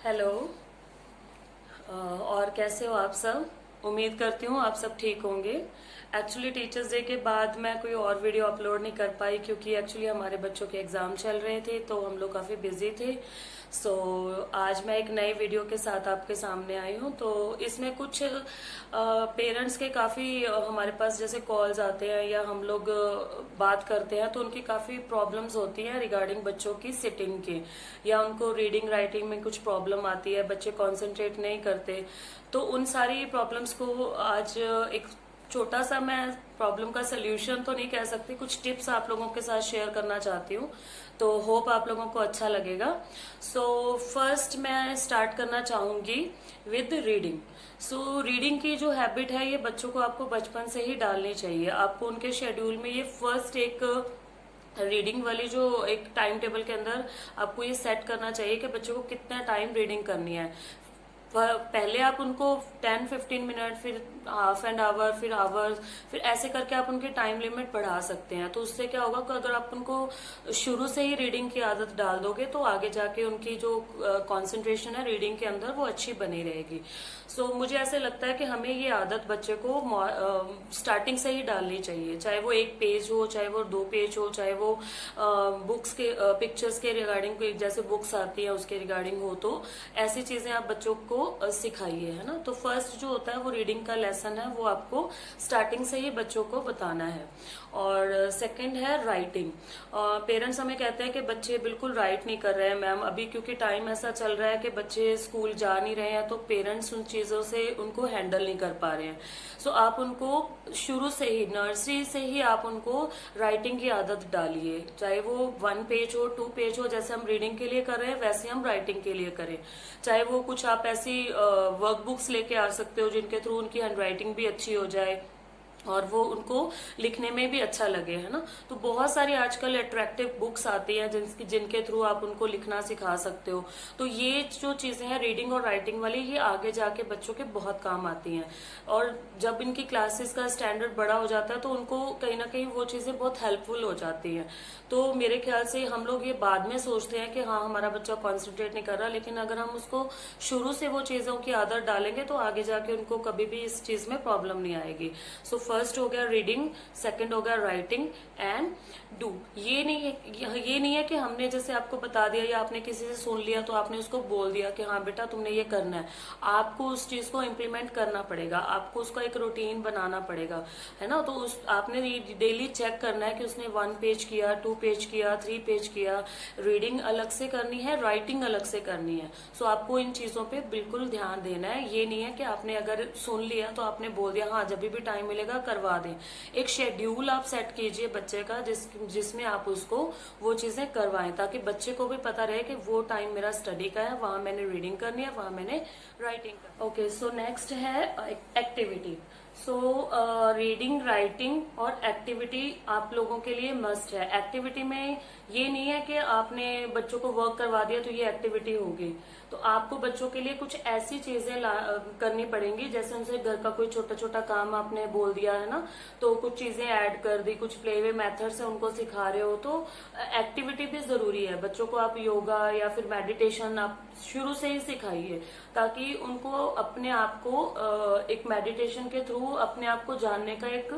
Hello. और कैसे हो आप सब? उम्मीद करती हूँ आप सब ठीक होंगे। एक्चुअली टीचर्स डे के बाद मैं कोई और वीडियो अपलोड नहीं कर पाई क्योंकि एक्चुअली हमारे बच्चों के एग्ज़ाम चल रहे थे तो हम लोग काफ़ी बिजी थे। सो आज मैं एक नए वीडियो के साथ आपके सामने आई हूँ। तो इसमें कुछ पेरेंट्स के काफ़ी हमारे पास जैसे कॉल्स आते हैं या हम लोग बात करते हैं तो उनकी काफ़ी प्रॉब्लम्स होती हैं रिगार्डिंग बच्चों की सिटिंग के, या उनको रीडिंग राइटिंग में कुछ प्रॉब्लम आती है, बच्चे कॉन्सेंट्रेट नहीं करते। तो उन सारी प्रॉब्लम्स को आज एक छोटा सा, मैं प्रॉब्लम का सलूशन तो नहीं कह सकती, कुछ टिप्स आप लोगों के साथ शेयर करना चाहती हूँ। तो होप आप लोगों को अच्छा लगेगा। सो फर्स्ट मैं स्टार्ट करना चाहूंगी विद रीडिंग। सो रीडिंग की जो हैबिट है ये बच्चों को आपको बचपन से ही डालनी चाहिए। आपको उनके शेड्यूल में ये फर्स्ट एक रीडिंग वाली जो एक टाइम टेबल के अंदर आपको ये सेट करना चाहिए कि बच्चों को कितना टाइम रीडिंग करनी है। पहले आप उनको 10-15 मिनट, फिर हाफ एन आवर, फिर आवर्स, फिर ऐसे करके आप उनकी टाइम लिमिट बढ़ा सकते हैं। तो उससे क्या होगा कि अगर आप उनको शुरू से ही रीडिंग की आदत डाल दोगे तो आगे जाके उनकी जो कंसंट्रेशन है रीडिंग के अंदर वो अच्छी बनी रहेगी। सो मुझे ऐसे लगता है कि हमें ये आदत बच्चे को स्टार्टिंग से ही डालनी चाहिए, चाहे वो एक पेज हो, चाहे वो 2 पेज हो, चाहे वो बुक्स के पिक्चर्स के रिगार्डिंग जैसे बुक्स आती है उसके रिगार्डिंग हो। तो ऐसी चीजें आप बच्चों को सिखाइए, है ना। तो फर्स्ट जो होता है वो रीडिंग का लेसन है, वो आपको स्टार्टिंग से ही बच्चों को बताना है। और सेकंड है राइटिंग। पेरेंट्स हमें कहते हैं कि बच्चे बिल्कुल राइट नहीं कर रहे हैं मैम अभी, क्योंकि टाइम ऐसा चल रहा है कि बच्चे स्कूल जा नहीं रहे हैं तो पेरेंट्स उन चीजों से उनको हैंडल नहीं कर पा रहे हैं। सो आप उनको शुरू से ही, नर्सरी से ही आप उनको राइटिंग की आदत डालिए, चाहे वो 1 पेज हो, 2 पेज हो, जैसे हम रीडिंग के लिए कर रहे हैं वैसे हम राइटिंग के लिए करें। चाहे वो कुछ आप ऐसी वर्कबुक्स लेके आ सकते हो जिनके थ्रू उनकी हैंडराइटिंग भी अच्छी हो जाए और वो उनको लिखने में भी अच्छा लगे, है ना। तो बहुत सारी आजकल अट्रैक्टिव बुक्स आती हैं जिनके थ्रू आप उनको लिखना सिखा सकते हो। तो ये जो चीजें हैं रीडिंग और राइटिंग वाली, ये आगे जाके बच्चों के बहुत काम आती हैं। और जब इनकी क्लासेस का स्टैंडर्ड बड़ा हो जाता है तो उनको कहीं ना कहीं वो चीजें बहुत हेल्पफुल हो जाती हैं। तो मेरे ख्याल से हम लोग ये बाद में सोचते हैं कि हाँ हमारा बच्चा कॉन्सेंट्रेट नहीं कर रहा, लेकिन अगर हम उसको शुरू से वो चीजों की आदत डालेंगे तो आगे जाके उनको कभी भी इस चीज में प्रॉब्लम नहीं आएगी। सो फर्स्ट हो गया रीडिंग, सेकंड हो गया राइटिंग एंड डू। ये नहीं है कि हमने जैसे आपको बता दिया या आपने किसी से सुन लिया तो आपने उसको बोल दिया कि हाँ बेटा तुमने ये करना है। आपको उस चीज को इम्प्लीमेंट करना पड़ेगा, आपको उसका एक रूटीन बनाना पड़ेगा, है ना। तो उस आपने डेली चेक करना है कि उसने 1 पेज किया, 2 पेज किया, 3 पेज किया। रीडिंग अलग से करनी है, राइटिंग अलग से करनी है। सो आपको इन चीजों पे बिल्कुल ध्यान देना है। ये नहीं है कि आपने अगर सुन लिया तो आपने बोल दिया हाँ जब भी टाइम मिलेगा करवा दें। एक शेड्यूल आप सेट कीजिए बच्चे का जिसमें आप उसको वो चीजें करवाएं, ताकि बच्चे को भी पता रहे कि वो टाइम मेरा स्टडी का है, वहां मैंने रीडिंग करनी है, वहां मैंने राइटिंग करनी है। ओके, सो नेक्स्ट है एक्टिविटी। सो रीडिंग, राइटिंग और एक्टिविटी आप लोगों के लिए मस्ट है। एक्टिविटी में ये नहीं है कि आपने बच्चों को वर्क करवा दिया तो ये एक्टिविटी होगी। तो आपको बच्चों के लिए कुछ ऐसी चीजें करनी पड़ेंगी, जैसे उनसे घर का कोई छोटा छोटा काम आपने बोल दिया है ना, तो कुछ चीजें ऐड कर दी, कुछ प्ले वे मेथड से उनको सिखा रहे हो, तो एक्टिविटी भी जरूरी है। बच्चों को आप योगा या फिर मेडिटेशन आप शुरू से ही सिखाइए, ताकि उनको अपने आप को एक मेडिटेशन के थ्रू अपने आप को जानने का एक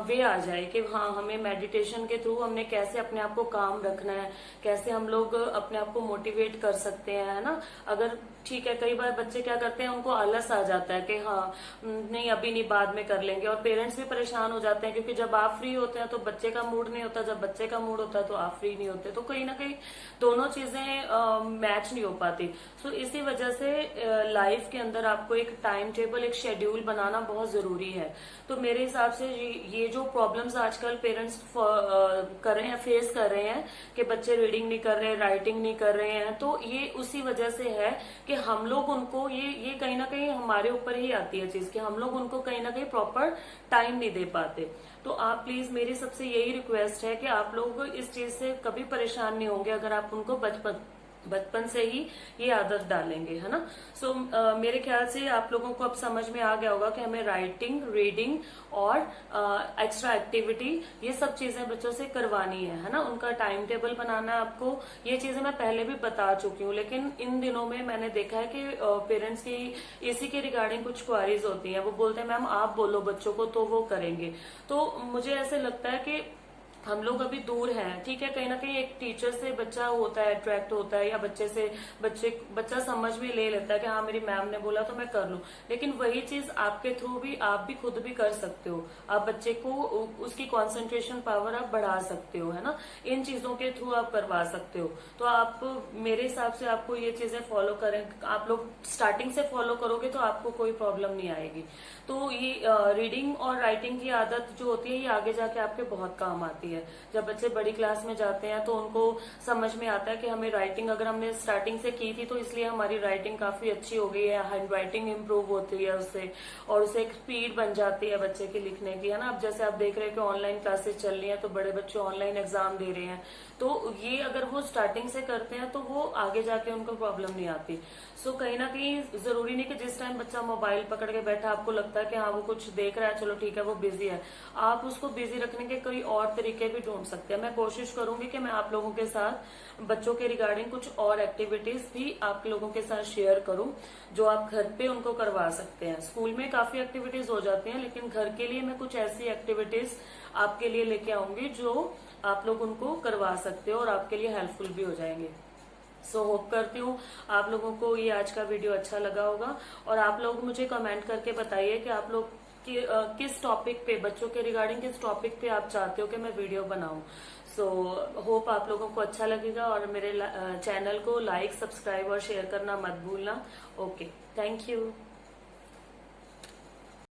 वे आ जाए कि हाँ हमें मेडिटेशन के थ्रू हमने कैसे अपने आप को काम रखना है, कैसे हम लोग अपने आप को मोटिवेट कर सकते हैं, है ना। अगर ठीक है, कई बार बच्चे क्या करते हैं, उनको आलस आ जाता है कि हाँ नहीं अभी नहीं, बाद में कर लेंगे, और पेरेंट्स भी परेशान हो जाते हैं क्योंकि जब आप फ्री होते हैं तो बच्चे का मूड नहीं होता, जब बच्चे का मूड होता है तो आप फ्री नहीं होते, तो कहीं ना कहीं दोनों चीजें मैच नहीं हो पाती। सो इसी वजह से लाइफ के अंदर आपको एक टाइम टेबल, एक शेड्यूल बनाना बहुत जरूरी है। तो मेरे हिसाब से ये जो प्रॉब्लम्स आजकल पेरेंट्स कर रहे हैं, फेस कर रहे हैं कि बच्चे रीडिंग नहीं कर रहे हैं, राइटिंग नहीं कर रहे हैं, तो ये उसी वजह से है कि हम लोग उनको ये कहीं ना कहीं हमारे ऊपर ही आती है चीज कि हम लोग उनको कहीं ना कहीं प्रॉपर टाइम नहीं दे पाते। तो आप प्लीज, मेरी सबसे यही रिक्वेस्ट है कि आप लोग इस चीज से कभी परेशान नहीं होंगे अगर आप उनको बचपन से ही ये आदत डालेंगे, है ना। सो मेरे ख्याल से आप लोगों को अब समझ में आ गया होगा कि हमें राइटिंग, रीडिंग और एक्स्ट्रा एक्टिविटी ये सब चीजें बच्चों से करवानी है ना। उनका टाइम टेबल बनाना है आपको। ये चीजें मैं पहले भी बता चुकी हूँ, लेकिन इन दिनों में मैंने देखा है कि पेरेंट्स की इसी के रिगार्डिंग कुछ क्वारीज होती हैं। वो बोलते हैं मैम आप बोलो बच्चों को तो वो करेंगे। तो मुझे ऐसे लगता है कि हम लोग अभी दूर हैं, ठीक है। कहीं ना कहीं एक टीचर से बच्चा होता है, अट्रैक्ट होता है, या बच्चा समझ में ले लेता है कि हाँ मेरी मैम ने बोला तो मैं कर लूं। लेकिन वही चीज आपके थ्रू भी आप भी खुद भी कर सकते हो। आप बच्चे को उसकी कंसंट्रेशन पावर आप बढ़ा सकते हो, है ना। इन चीजों के थ्रू आप करवा सकते हो। तो आप मेरे हिसाब से आपको ये चीजें फॉलो करें, आप लोग स्टार्टिंग से फॉलो करोगे तो आपको कोई प्रॉब्लम नहीं आएगी। तो ये रीडिंग और राइटिंग की आदत जो होती है ये आगे जाके आपके बहुत काम आती है। जब बच्चे बड़ी क्लास में जाते हैं तो उनको समझ में आता है कि हमें राइटिंग अगर हमने स्टार्टिंग से की थी तो इसलिए हमारी राइटिंग काफी अच्छी हो गई है, हैंड राइटिंग इम्प्रूव होती है उससे, और उससे एक स्पीड बन जाती है बच्चे की लिखने की, है ना। अब जैसे आप देख रहे हैं कि ऑनलाइन क्लासेस चल रही हैं तो बड़े बच्चे ऑनलाइन एग्जाम दे रहे हैं। तो ये अगर वो स्टार्टिंग से करते हैं तो वो आगे जाके उनको प्रॉब्लम नहीं आती। सो कहीं ना कहीं जरूरी नहीं कि जिस टाइम बच्चा मोबाइल पकड़ के बैठा आपको लगता है कि हाँ वो कुछ देख रहा है, चलो ठीक है वो बिजी है, आप उसको बिजी रखने के कोई और तरीके भी ढूंढ सकते हैं। मैं कोशिश करूंगी कि मैं आप लोगों के साथ बच्चों के रिगार्डिंग कुछ और एक्टिविटीज भी आप लोगों के साथ शेयर करूं जो आप घर पे उनको करवा सकते हैं। स्कूल में काफी एक्टिविटीज हो जाती हैं, लेकिन घर के लिए मैं कुछ ऐसी एक्टिविटीज आपके लिए लेके आऊंगी जो आप लोग उनको करवा सकते हो और आपके लिए हेल्पफुल भी हो जाएंगे। सो होप करती हूँ आप लोगों को ये आज का वीडियो अच्छा लगा होगा, और आप लोग मुझे कमेंट करके बताइए कि आप लोग किस टॉपिक पे, बच्चों के रिगार्डिंग किस टॉपिक पे आप चाहते हो कि मैं वीडियो बनाऊं। सो होप आप लोगों को अच्छा लगेगा, और मेरे चैनल को लाइक, सब्सक्राइब और शेयर करना मत भूलना। Okay, thank you.